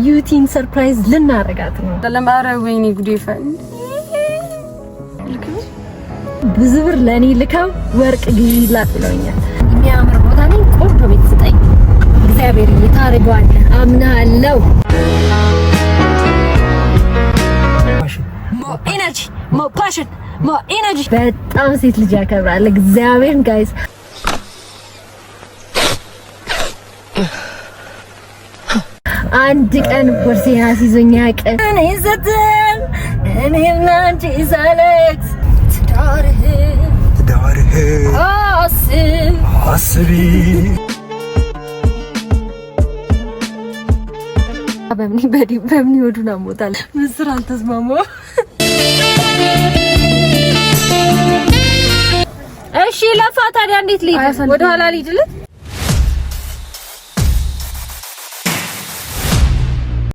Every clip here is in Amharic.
ዩቲን ሰርፕራይዝ ልናረጋት ነው። ለማረ ወይኔ ጉዴ ፈን ብዙ ብር ለኔ ልከው ወርቅ ግዢላት ብለውኛል። የሚያምር ቦታ ላይ ቆንጆ ቤት ስጠኝ እግዚአብሔር ይታረጋል። አምናለሁ። ሞ ኢነርጂ ሞ ፓሽን ሞ ኢነርጂ በጣም ሴት ልጅ ያከብራል እግዚአብሔር ጋይስ። አንድ ቀን ቦርሴን አስይዞኝ ያቀን እኔ ሰተን እኔና አንቺ ሳለክስ ትዳርህ አስቢ በምን ይወዱና ሞታል ምስር አልተስማማው። እሺ ለፋ ታዲያ እንዴት ልሂድ? ወደ ኋላ ልሂድልህ?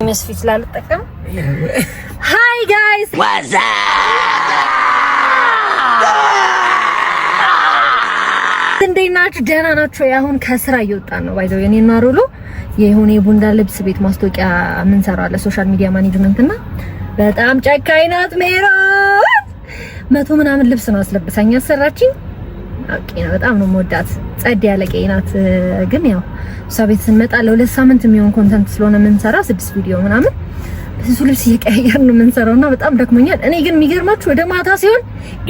መስፊት ላልጠቀም። ሃይ ጋይስ ዋዛ እንዴት ናችሁ? ደህና ናችሁ? አሁን ከስራ እየወጣን ነው። ባይዘው የኔና ሮሎ የሆነ የቡንዳ ልብስ ቤት ማስታወቂያ ምን ሰራው ለሶሻል ሚዲያ ማኔጅመንት እና በጣም ጨካኝ ናት ሜሮን። 100 ምናምን ልብስ ነው አስለብሳኝ ያሰራችኝ። ኦኬ ነው በጣም ነው የምወዳት። ጸድ ያለቀ ናት። ግን ያው እሷ ቤት ስንመጣ ለሁለት ሳምንት የሚሆን ኮንተንት ስለሆነ የምንሰራ 6 ቪዲዮ ምናምን ብዙ ልብስ እየቀያየርን ነው የምንሰራውና በጣም ደክሞኛል። እኔ ግን የሚገርማችሁ ወደ ማታ ሲሆን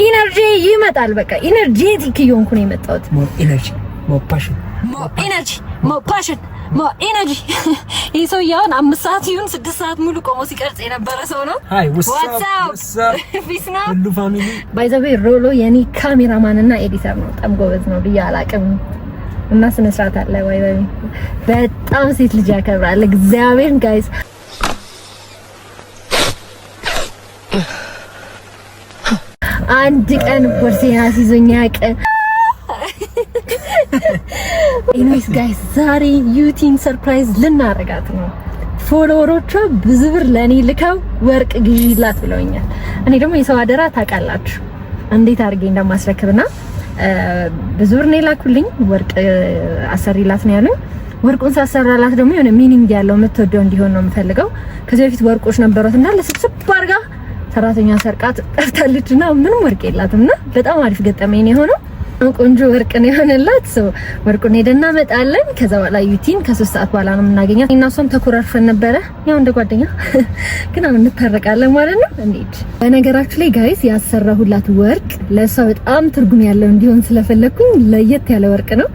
ኢነርጂ ይመጣል። በቃ ኢነርጂቲክ እየሆንኩ ነው የመጣሁት። ሞር ኢነርጂ ሞር ፓሽን ሞር ኢነርጂ ሞር ፓሽን ሞር ኢነርጂ። ይሄ ሰው ያውን 5 ሰዓት ይሁን 6 ሰዓት ሙሉ ቆሞ ሲቀርጽ የነበረ ሰው ነው። ሃይ ዋትስአፕ ፊስና ሁሉ ፋሚሊ ባይ ዘ ዌይ ሮሎ የኔ ካሜራማን እና ኤዲተር ነው። በጣም ጎበዝ ነው ብዬ አላቅም እና ስነ ስርዓት አለ ወይ በጣም ሴት ልጅ ያከብራል እግዚአብሔር ጋይስ። አንድ ቀን ቦርሴን አስይዞኝ ያቀን ኢንዌስ ጋይስ ዛሬ ዩቲን ሰርፕራይዝ ልናረጋት ነው። ፎሎወሮቿ ብዙ ብር ለኔ ልከው ወርቅ ግዢላት ብለውኛል። እኔ ደግሞ የሰው አደራ ታውቃላችሁ እንዴት አድርጌ እንደማስረክብና ብዙ ብር ነው ላኩልኝ። ወርቅ አሰሪላት ነው ያሉኝ። ወርቁን ሳሰራላት ደግሞ የሆነ ሚኒንግ ያለው የምትወደው እንዲሆን ነው የምፈልገው። ከዚህ በፊት ወርቆች ነበሩትና ለስብስብ አድርጋ ሰራተኛ ሰርቃት ጠፍታለችና ምንም ወርቅ የላትምና በጣም አሪፍ ገጠመኝ ነው የሆነው። ቆንጆ ወርቅ ነው የሆነላት። ወርቁን ሄደና መጣለን። ከዛ በኋላ ዩቲን ከ3 ሰዓት በኋላ ነው የምናገኛት። እና እሷም ተኮራርፈን ነበረ ያው እንደ ጓደኛ ግን አሁን እንታረቃለን ማለት ነው። እንዴት በነገራችሁ ላይ ጋይስ ያሰራሁላት ወርቅ ለሷ በጣም ትርጉም ያለው እንዲሆን ስለፈለኩኝ ለየት ያለ ወርቅ ነው።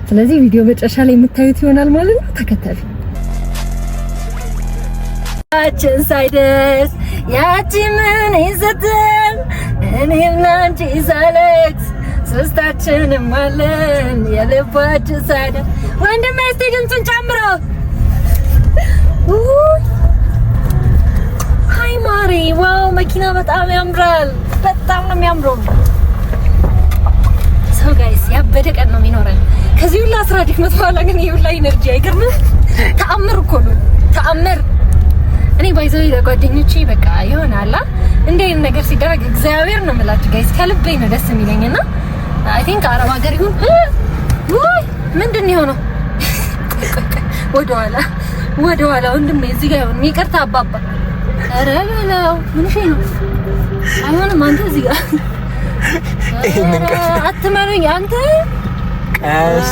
ስለዚህ ቪዲዮ መጨረሻ ላይ የምታዩት ይሆናል ማለት ነው። ተከታተሉ። አችን ሳይደስ ያቺ ምን ይዘተን እኔና አንቺ ሳለክስ ሶስታችንም አለን የልባችን ሳይደ ወንድሜ እስቲ ድምፁን ጨምሮ። ሃይ ማሪ ዋው መኪና በጣም ያምራል። በጣም ነው የሚያምረው። ሰው ጋይስ ያበደ ቀን ነው የሚኖረን ከዚህ ሁሉ 10 ድክመት በኋላ ግን ይሄ ሁሉ ኢነርጂ አይገርምም? ተአምር እኮ ነው ተአምር። እኔ ባይዘው ለጓደኞቼ በቃ ይሆናል እንደ አይነት ነገር ሲደረግ እግዚአብሔር ነው የምላችሁ ጋይስ ከልቤ ነው ደስ የሚለኝና አይ ቲንክ አረብ ሀገር ይሁን ወይ ምንድን ነው የሆነው? ወደ ኋላ ወንድሜ እዚህ ጋር ይሁን ይቅርታ አባባ። ኧረ በለው ምን እሺ ነው አይሆንም። አንተ እዚህ ጋር አትመኑኝ አንተ ቀስ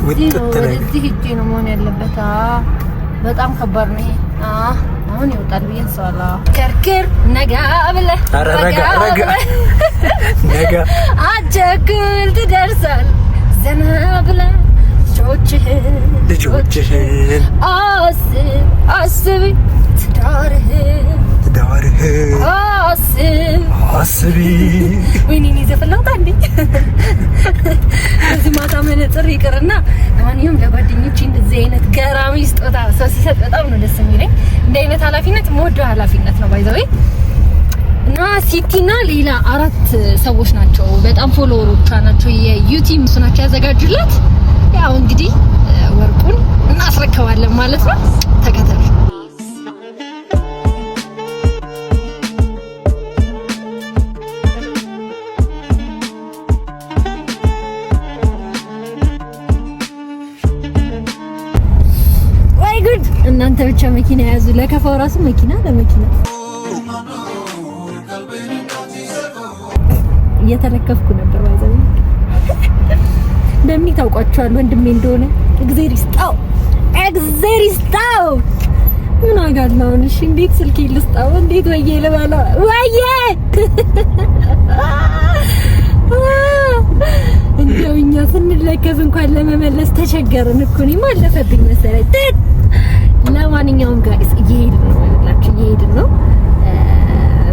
ወደዚህ ሂጅ ነው መሆን ያለበት። በጣም ከባድ ነው ይሄ። አሁን ይወጣል ብዬ እንሰዋላ ከርክር ነጋ ብለህ ረጋ ነጋ አጀኩል ትደርሳል ዘና ብለህ ልጆችህን አስብ ትዳርህ አስቢ። ወይኔ ዘፈላውታ እንዴ እዚህ ማታ መነጽር ይቅርና ለማንኛውም ለጓደኞቼ እንደዚህ አይነት ገራሚ ስጦታ ሰው ሲሰጥ በጣም ነው ደስ የሚለኝ። እንደ አይነት ኃላፊነት የምወደው ኃላፊነት ነው ባይ ዘ ዌይ። እና ሲቲና ሌላ 4 ሰዎች ናቸው በጣም ፎሎወሮቿ ናቸው የዩቲም እሱ ናቸው ያዘጋጁላት። ያው እንግዲህ ወርቁን እናስረከባለን ማለት ነው። ተከተሉ። እናንተ ብቻ መኪና ያዙ ለከፋው ራሱ መኪና ለመኪና እየተለከፍኩ ነበር ባይዘው እንደምን ታውቋቸዋል ወንድሜ እንደሆነ እግዚአብሔር ይስጣው ምን አጋለው እሺ እንዴት ስልክ ይልስጣው እንዴት ወዬ ለባላ ወዬ እንደውኛ ስንለከፍ እንኳን ለመመለስ ተቸገርን እኮ ነው ማለፈብኝ መሰለኝ ለማንኛውም ጋይስ እየሄድን ነው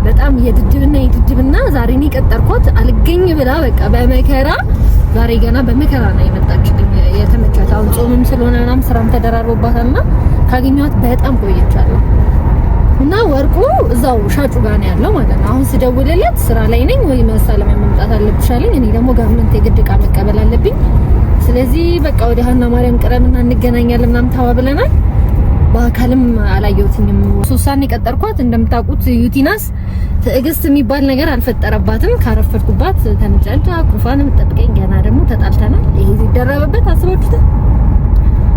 በጣም የድድብና ዛሬ ነው ቀጠርኳት አልገኝ ብላ በቃ በመከራ ዛሬ ገና በመከራ ነው የመጣችልኝ የተመቻት አሁን ጾምም ስለሆነ ምናምን ስራም ተደራርቦባታልና ካገኘኋት በጣም ቆይቻለሁ እና ወርቁ እዛው ሻጩ ጋር ነው ያለው ማለት ነው አሁን ስደውልለት ስራ ላይ ነኝ ወይ መሳለም መምጣት አለብሽ አለኝ እኔ ደግሞ ጋርመንት የግድ ዕቃ መቀበል አለብኝ ስለዚህ በቃ ወደ ሀና ማርያም ቀረብና እንገናኛለን ምናምን ተባብለናል በአካልም አላየሁትኝም ሶሳን የቀጠርኳት እንደምታውቁት ዩቲናስ ትዕግስት የሚባል ነገር አልፈጠረባትም ካረፈድኩባት ተንጫጫ ኩፋንም ተጠብቀኝ ገና ደግሞ ተጣልተናል ይሄ ሲደረበበት አስባችሁት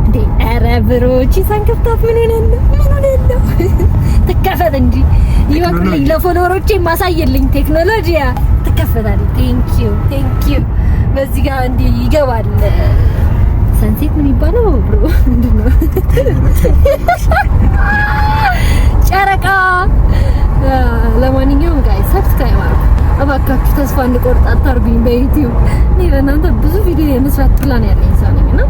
እንዴ አረብሮች ሳንከፍታት ምን ሆነ ተከፈተ እንጂ ይወክልኝ ለፎሎወሮቼ ማሳየልኝ ቴክኖሎጂያ ተከፈታለች ቴንክ ዩ በዚህ ጋር እንዲ ይገባል ሰንሴት ምን ይባላል ብሮ ምንድነው ጨረቃ ለማንኛውም ጋይስ ሰብስክራይብ አድርጉ እባካችሁ ተስፋ እንድቆርጥ አታርጉኝ በዩቲዩብ እኔ ለእናንተ ብዙ ቪዲዮ የመስራት ፕላን ያለኝ ሰው ነኝና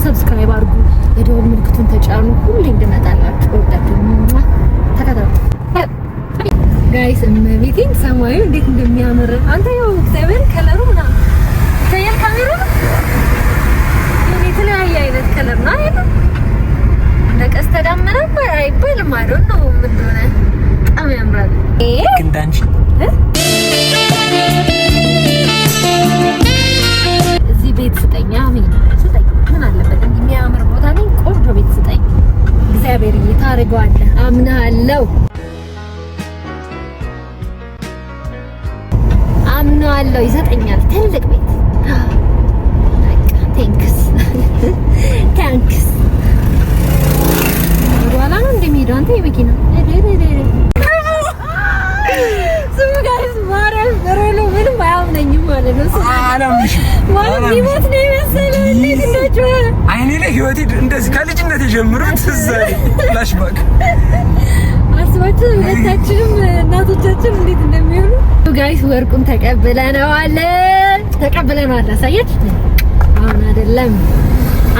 ሰብስክራይብ አድርጉ የደወል ምልክቱን ተጫኑ ሁሌ እንድመጣላችሁ ወዳችሁ ተከታተሉ ጋይስ እመቤቴን ሰማዩ እንዴት እንደሚያምር አንተ ያው እግዚአብሔር ከለሩ ምናምን ታየል ካሜራ የተለያየ አይነት ከለር ነው አይደል ለቀስተ ደመና አይባልም አይደል ነው ምንድነው በጣም ያምራል እንዳንቺ እዚህ ቤት ስጠኛ ምን አለበት የሚያምር ቦታ ላይ ቆንጆ ቤት ስጠኝ እግዚአብሔር ይታረጋዋለህ አምናለሁ ይሰጠኛል ትልቅ ቤት ታንክስ ወላ ነው እንደሚሄደው አንተ የመኪና ስሙ ጋይስ ማርያም በረሎ ምንም አያምነኝም ማለት ነው ማለት ሊሞት ነው መሰለኝ እንዴት እንደጮኸ አይኔ ላይ ህይወቴ እንደዚህ ከልጅነት ጀምሮ ትዛለ ፍላሽባክ አስባችሁ ሁለታችንም እናቶቻችን እንዴት እንደሚሆኑ ጋይስ ወርቁን ተቀብለናል አሳየች አሁን አይደለም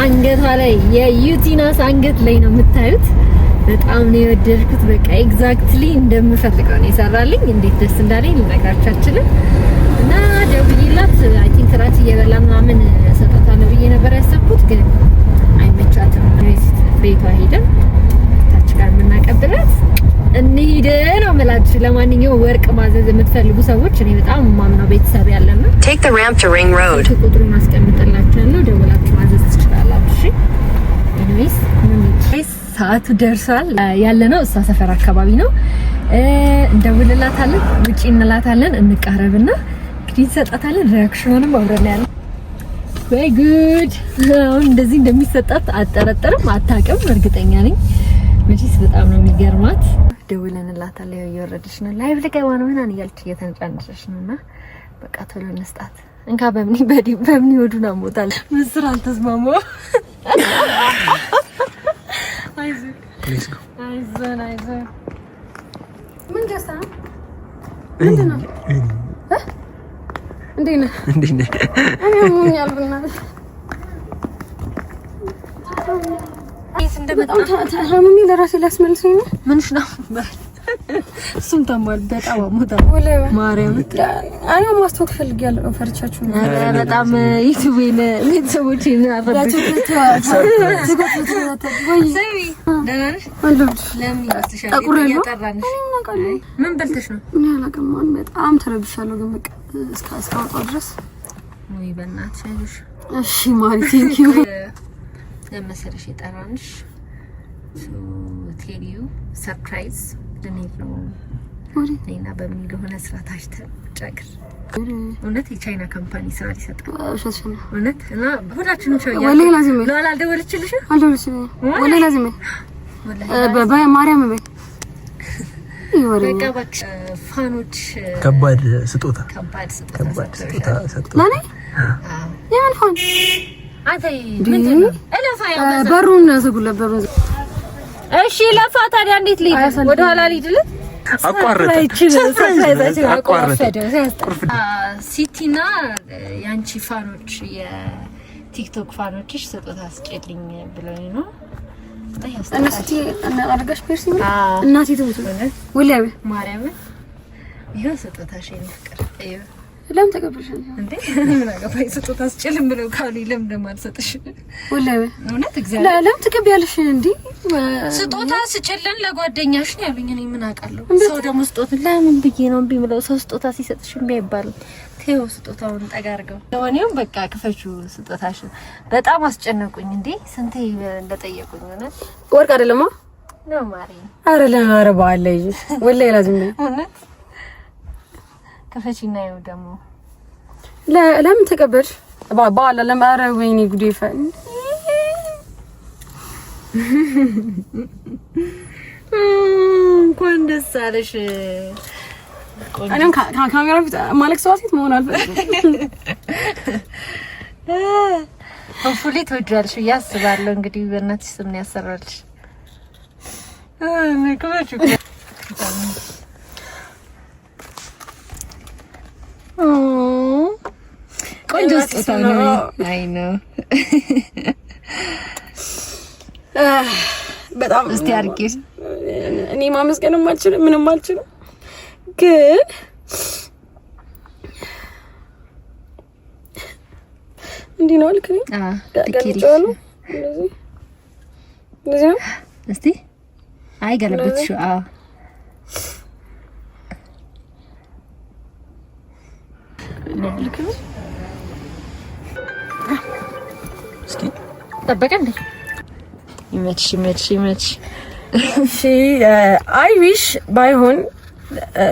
አንገቷ ላይ የዩቲናስ አንገት ላይ ነው የምታዩት በጣም ነው የወደድኩት በቃ ኤግዛክትሊ እንደምፈልገው ነው የሰራልኝ እንዴት ደስ እንዳለኝ ልነግራችሁ አልችልም እና ደውዬላት አይ ቲንክ ራት እየበላ ምናምን ሰጣታለሁ ብዬ ነበር ያሰብኩት ግን አይመቻትም ቤቷ ሄደን ታች ጋር የምናቀብላት እንሂድ ነው የምላችሁ ለማንኛውም ወርቅ ማዘዝ የምትፈልጉ ሰዎች እኔ በጣም ማምነው ቤተሰብ ያለና Take the ramp to Ring Road ቁጥሩን አስቀምጥላችኋለሁ ደውላችሁ ማዘዝ ትችላላችሁ እሺ ኤኒዌይስ ሰዓቱ ደርሷል ያለነው እሷ ሰፈር አካባቢ ነው እንደውልላታለን ውጪ እንላታለን እንቃረብና እንግዲህ እንሰጣታለን ሪአክሽኑንም አብረን ያለ ወይ ጉድ አሁን እንደዚህ እንደሚሰጣት አጠረጥርም አታውቅም እርግጠኛ ነኝ መቼስ በጣም ነው የሚገርማት ደውለንላታለን እየወረደች ነው ላይቭ ለቀይዋ ነው ምናምን እያለች እየተንጫነጨች ነውና በቃ ቶሎ እንስጣት እንካ በምን ይወዱና ሞታል ምስር አልተስማማው አይዞህ ምን ገሳ ምንድነው እንዴ ነህ እኔ ምን ያልብና እንደመጣው ታሙኒ ለራሴ ላስመልሰኝ ነው ምንሽ ነው እሱም ታሟል በጣም አሞታል ማርያም አይ ማስተዋወቅ ፈልጊያለሁ ፈርቻችሁ ነው በጣም ዩቲዩብን ቤተሰቦቼን አፈብሽ ምን በልተሽ ነው ምን ያላቀማን በጣም ተረብሻለሁ ግን በቃ እስካወጣው ድረስ ወይ በእናትሽ አይዞሽ እሺ ማሪ ቴንክ ዩ ለመሰለሽ የጠራንሽ ቴል ዩ ሰርፕራይዝ ለኔት ነው ወሬና በሚል ሆነ ስራ ታሽተጨግር እውነት የቻይና ካምፓኒ ስራ ሊሰጣው እውነት እና ሁላችንም ሸው ወሌ ላዚም ለላ አልደወለችልሽ አልደወለችልኝ ወሌ ላዚም በማርያም በይ በቃ ፋኖች ከባድ ስጦታ ሰጡ ማኔ ያን ፋን አታይ ምንድን ነው እለፋ በሩን ዘጉለት በሩን እሺ ለፋ ታዲያ እንዴት ልሂድ ወደ ኋላ ልሂድልህ አቋረጠ ሲቲና ያንቺ ፋኖች የቲክቶክ ፋኖችሽ ስጦታ አስጨልኝ ብለውኝ ነው እናቴ አድርጋሽ ፒርሲንግ እናቴ ትሙት ወላሂ ማርያም ይሄው ስጦታሽ ፍቅር ይሄው ለምን ተቀበልሽ እንዴ ምን አገባኝ ስጦታ አስጨልም ብለው ካሉ ለምን እንደማልሰጥሽ ወላሂ እውነት እግዚአብሔር ለምን ተቀበያለሽ እንዴ ስጦታ ስጨልን ለጓደኛሽ ነው ያሉኝ እኔ ምን አውቃለሁ ሰው ደግሞ ስጦታ ለምን ብዬ ነው እምቢ ብለው ሰው ስጦታ ሲሰጥሽ እምቢ አይባልም ተይው ስጦታውን ጠጋርገው ለወኔም በቃ ክፈቹ ስጦታሽ በጣም አስጨነቁኝ እንዴ ስንቴ እንደጠየቁኝ እውነት ወርቅ አይደለማ ነው ማሪ አረ ለማረባ አለ ይጂ ወላሂ ላዝም እውነት ከፈቺና ይው ደግሞ ለምን ተቀበልሽ ባላ ለማረ ወይኔ ጉዴ ፈን እንኳን ደስ አለሽ እኔም ካሜራ ፊት ማለክ ሰዋሲት መሆን አልፈልግም ሆፕፉሊ ትወጃለሽ ያስባለሁ እንግዲህ በእናትሽ ስም ነው ያሰራልሽ ነከባቹ ቆንጆ ስጦታ ነው አይ ነው በጣም እስቲ አርቂስ እኔ ማመስገንም አልችልም ምንም አልችልም ግን እንዴ ነው አልከኝ ገለጨው እንደዚህ እስቲ አይ ገለበትሽ ነልከው እስኪ ተበቀ እንዴ ይመች እሺ አይ ዊሽ ባይሆን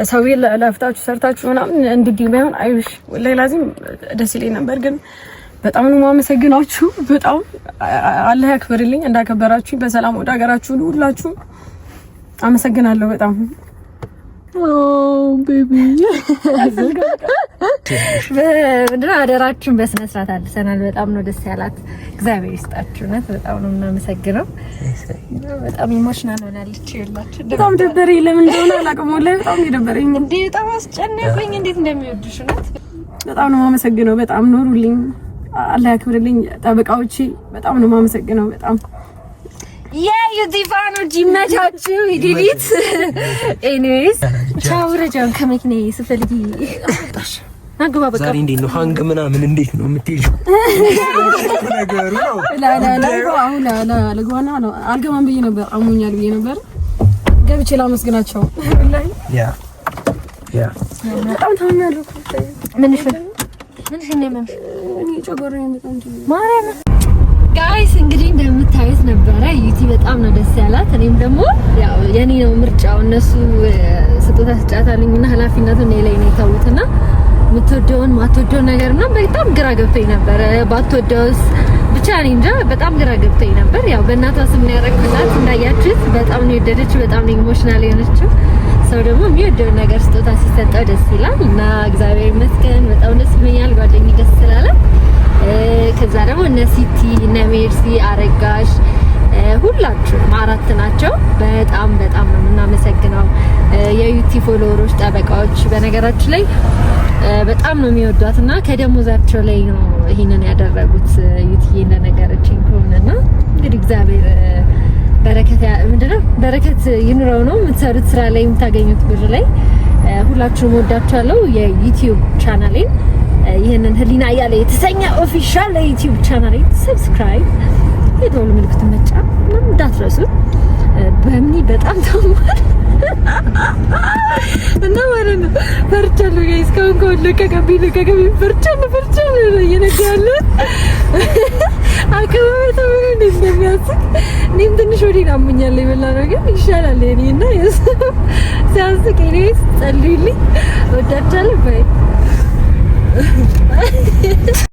ሰው ለፍታችሁ ሰርታችሁ ምናምን እንድዲህ ባይሆን አይ ዊሽ ወላሂ ላዚም ደስ ይለኝ ነበር ግን በጣም ነው ማመሰግናችሁ በጣም አላህ ያክብርልኝ እንዳከበራችሁ በሰላም ወደ ሀገራችሁ ሁላችሁ አመሰግናለሁ በጣም ቤቢ ምንድነው አደራችሁን በስነ ስርዓት አድርሰናል በጣም ነው ደስ ያላት እግዚአብሔር ይስጣችሁ ነው በጣም ነው እናመሰግነው በጣም ኢሞሽናል ሆናለች ይላችሁ በጣም ደበረኝ ለምን እንደሆነ አላውቅም ወላሂ በጣም ደበረኝ እንዴ በጣም አስጨነቀኝ እንዴት እንደሚወድሽ ነው በጣም ነው ማመሰግነው በጣም ኖሩልኝ አላህ ያክብርልኝ ጠበቃዎቼ በጣም ነው ማመሰግነው በጣም የዩቲፋኖች ይመቻችሁ ዲሊት ኤኒዌይስ ቻው ረጃን ከመኪናዬ ስፈልጊ አግባ በቃ ዛሬ እንዴት ነው ሃንግ ምናምን እንዴት ነው የምትሄጂው ነገሩ ነው ላ ለጓና ነው አልገባም ብዬ ነበር አሞኛል ብዬ ነበር ገብቼ ላመስግናቸው ወላሂ ያ በጣም ታምኛለሁ ምን ነው እኔ ጨጎረኝ በጣም ማርያም ጋይስ እንግዲህ እንደምታዩት ነበረ ዩቲ በጣም ነው ደስ ያላት እኔም ደግሞ ያው የኔ ነው ምርጫው እነሱ ስጦታ ስጫታልኝና ኃላፊነቱን እኔ ላይ ነው የታውትና የምትወደውን ማትወደው ነገርና በጣም ግራ ገብቶኝ ነበር ባትወደውስ ብቻ እኔ እንጃ በጣም ግራ ገብቶኝ ነበር ያው በእናቷ ስም ነው ያረኩላት እንዳያችሁት በጣም ነው የወደደችው በጣም ነው ኢሞሽናል የሆነችው ሰው ደግሞ የሚወደው ነገር ስጦታ ሲሰጠው ደስ ይላል እና እግዚአብሔር ይመስገን በጣም ደስ ብሎኛል ጓደኛዬ ደስ ስላለ ከዛ ደግሞ እነ ሲቲ እነ ሜርሲ አረጋሽ ሁላችሁም አራት ናቸው በጣም ነው የምናመሰግነው የዩቲ ፎሎወሮች ጠበቃዎች በነገራችን ላይ በጣም ነው የሚወዷትና ከደሞዛቸው ላይ ነው ይሄንን ያደረጉት ዩቲ እንደነገረችኝ ከሆነና እንግዲህ እግዚአብሔር በረከት ይኑረው ነው የምትሰሩት ስራ ላይ የምታገኙት ብር ላይ ሁላችሁም ወዳችኋለሁ የዩቲዩብ ቻናሌን ይሄንን ህሊና ያለ የተሰኘ ኦፊሻል የዩቲዩብ ቻናሌን ሰብስክራይብ የደወል ምልክቱን መጫን እንዳትረሱ በእምኒ በጣም ተማር እና ማለት ነው ፈርቻለሁ ጋይስ ከሆነ ለከከቢ ፈርቻለሁ እየነገያለ አከባበታ ምን እንደሚያስቅ እኔም ትንሽ ወዲህ አሙኛለሁ ይበላ ነው ግን ይሻላል እኔና ሲያስቅ እኔስ ጸልዩልኝ ወዳቻለሁ ባይ